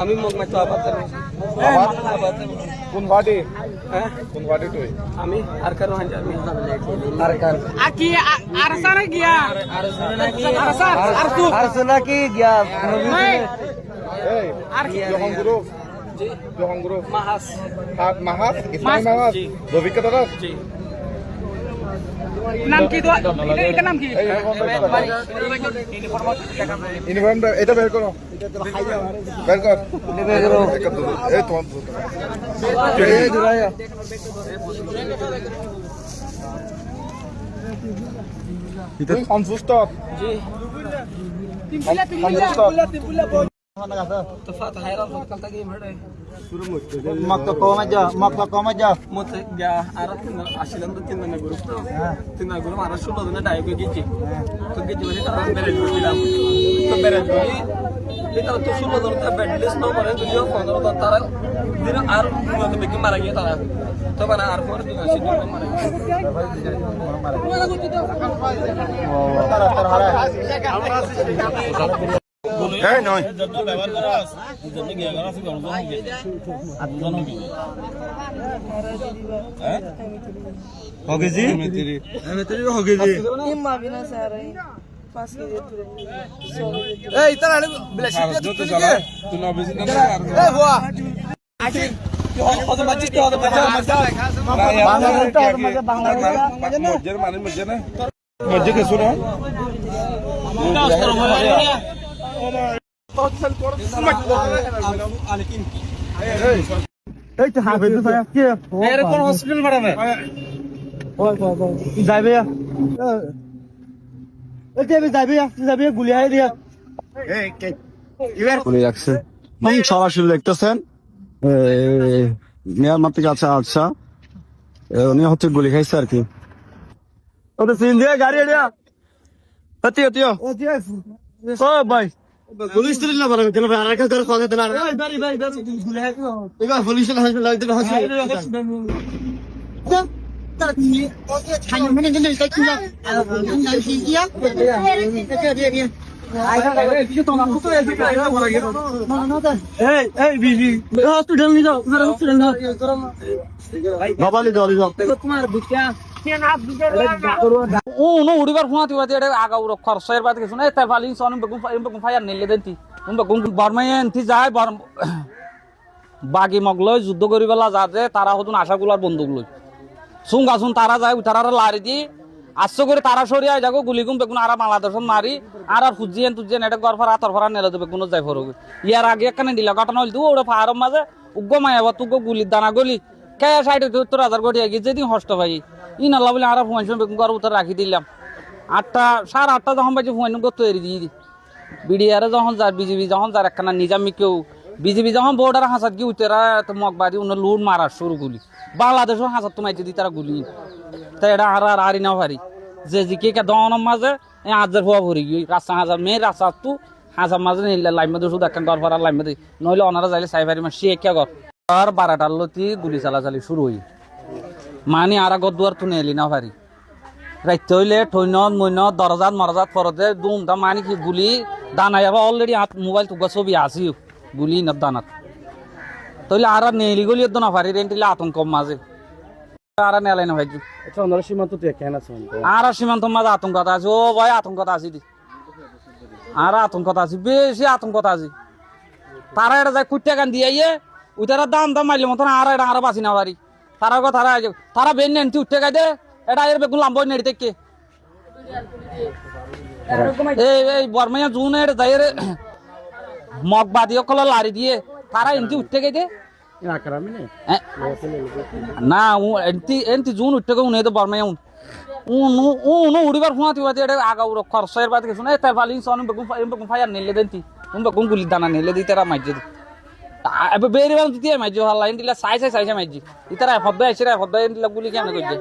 আমি মগ মাই তো আবার কোন পার্টি হ্যাঁ কোন পার্টি তুই আমি আর কারো হাঁজি আমি আর কার Aki arsana gya. আরসনা কি গিয়া Hey. এই যখন গ্রুপ যখন গ্রুপ মাহাস মাহাস ইসমাইল মাহাস জি। রবিকা দাদা জি Nam ki dua. Ini nam ki. Uniform এটা বের করো বের কর বের করো এই তোমার এই দুরায়া তুই কনফিউজড জি কনফিউজড তো ফাত হায়রান ফটকাল তাকি মড়ে মক্কা কম যা মতে গা আর আসিলাম তো তিন গ্রুপ তো তিন গ্রুপ আর 16 দিনে ডাইভ গেছি তো গেছি বলে তারা বেরেজ দিলাম তো বেরেজ বলি এটা তো 16 দিন তা বেড লিস্ট নাও করে ভিডিও 15 দিন তারা দিন আর মতে বেকি মারা গিয়ে তারা তো বানা আর পরে দিন আসি দিন মারা এই নয় होगी जी होगी जी Imma bina sarai. Pas ke dia tu. ए इतना बिलाशी তো চলা তুই না বেশি না ए हुआ কত বাচ্চা তো বাচ্চা मस्जिद माने मस्जिद ना मस्जिद के सुनो এই তো হাফেজ ভাই কি এর কোন হসপিটাল বাড়াবে যাইবে যাবে গুলিয়াই দিয়া গুলি রাখছে সরাসরি দেখতেছেন মিয়ানমার থেকে আচ্ছা উনি হচ্ছে গুলি খাইছে আর কি ওটা সিন দিয়ে গাড়ি এড়িয়া হতিও ও ভাই পুলিশ তো না বলা দিল ভাই আর একটা করে কথা দিল ভাই গুলি খাইছে এবার পুলিশ হাসপাতাল লাগতে তার কি ওকে ছাই মানে দিলে তাই কি হসপিটাল নিয়ে যাও হসপিটাল বাবা লিদো তোমার বুঝা No udibar fuati wati ada aga urok khorsoer bat kesun ta falin son begum fayar nille denti begum barmayen ti jay bar bagi mogloy যুদ্ধ করিবেলা যাতে তারা হতুন আশাগুলার বন্দুক লই সুন তারা যায় উঠারা লারি দি আশ্চর্য করে তারা সরিয়া যাগো গুলিগুম বেগুন আরা বাংলাদেশন মারি আর ফুজিয়েন তুজিয়েন এটা গরফার আতর ফরা নেলে দেবে কোন যাই ফরগ ইয়ার আগে একখানে দিলা ঘটনা হইল ওটা ফারম মাঝে উগ্গ মায়াবা তুগ্গ গুলি দানা গলি কে সাইডে ৭০,০০০ কোটি গিয়ে যেদিন হষ্ট ভাই ইন আল্লাহ বলে আরা ফুয়াইন বেগুন গর উত্তর রাখি দিলাম ৮টা ৮:৩০ যখন বাজে ফুয়াইন গো তৈরি দিয়ে দি বিডিআর যখন যার বিজেপি যখন যার একখানা নিজামি কেউ বিজেপি যখন বর্ডার হাসাত কি উতেরা তো মগবাদি উন লুট মারা শুরু গুলি বাংলাদেশও হাসাত তো মাইতে দি তারা গুলি তাই এটা আর আরি না পারি যে জিকে কে দনের মাঝে হাজার হওয়া ভরি গিয়ে রাস্তা হাজার মেয়ে রাস্তা তু হাজার মাঝে নিলে লাইন মধ্যে শুধু একটা ঘর ভরার লাইন মধ্যে নইলে ওনারা যাইলে সাইবারি মা সে কে ঘর আর 12টার লতি গুলি চালাচালি শুরু হই মানে আর আগত দুয়ার তুনে এলি না পারি রাইতে হইলে ঠৈনত মৈনত দরজাত মরজাত পরতে দুম দা মানে কি গুলি দানাই আবার অলরেডি হাত মোবাইল তুগা ছবি আসি গুলি না দানাত তাইলে আর নেলি গলি না পারি রেন্টিলে আতঙ্ক মাঝে আর নেলাই না ভাইজি আচ্ছা ওনার সীমান্ত তুই কেন আছেন আর সীমান্ত মাঝে আতঙ্কতা আছে ও ভাই আতঙ্কতা আছে দি আর আতঙ্কতা আছে বেশি আতঙ্কতা আছে তারা এটা যায় কুট্টা গান দিয়ে ওইটার দাম মাইলে মতন আর এটা আর বাঁচি না পারি তারা তারা বেন নেন তুই উঠতে গাই দে এটা এর বেগুন লাম্বই নেড়ি থেকে এই বর্মাইয়া জুন এটা যাই মগবাদী কল লারি দিয়ে তারা এমতি উঠতে গাই দে না এনতি জুন উঠতে গো উনি তো বর্মাইয়া উড়িবার ফুয়াতি এটা আগা উড়ো খরচের বাদ গেছো তাই ফালিং সন বেগুন ফায়ার নিলে দেনতি বেগুন গুলি দানা নিলে দি তারা মাইজে বেরিবান দিতে মাইজে হাল্লা ইন্দিলা সাইজে মাইজে ইতারা ফদ্দা এসে ফদ্দা ইন্দিলা গুলি কেমন করছে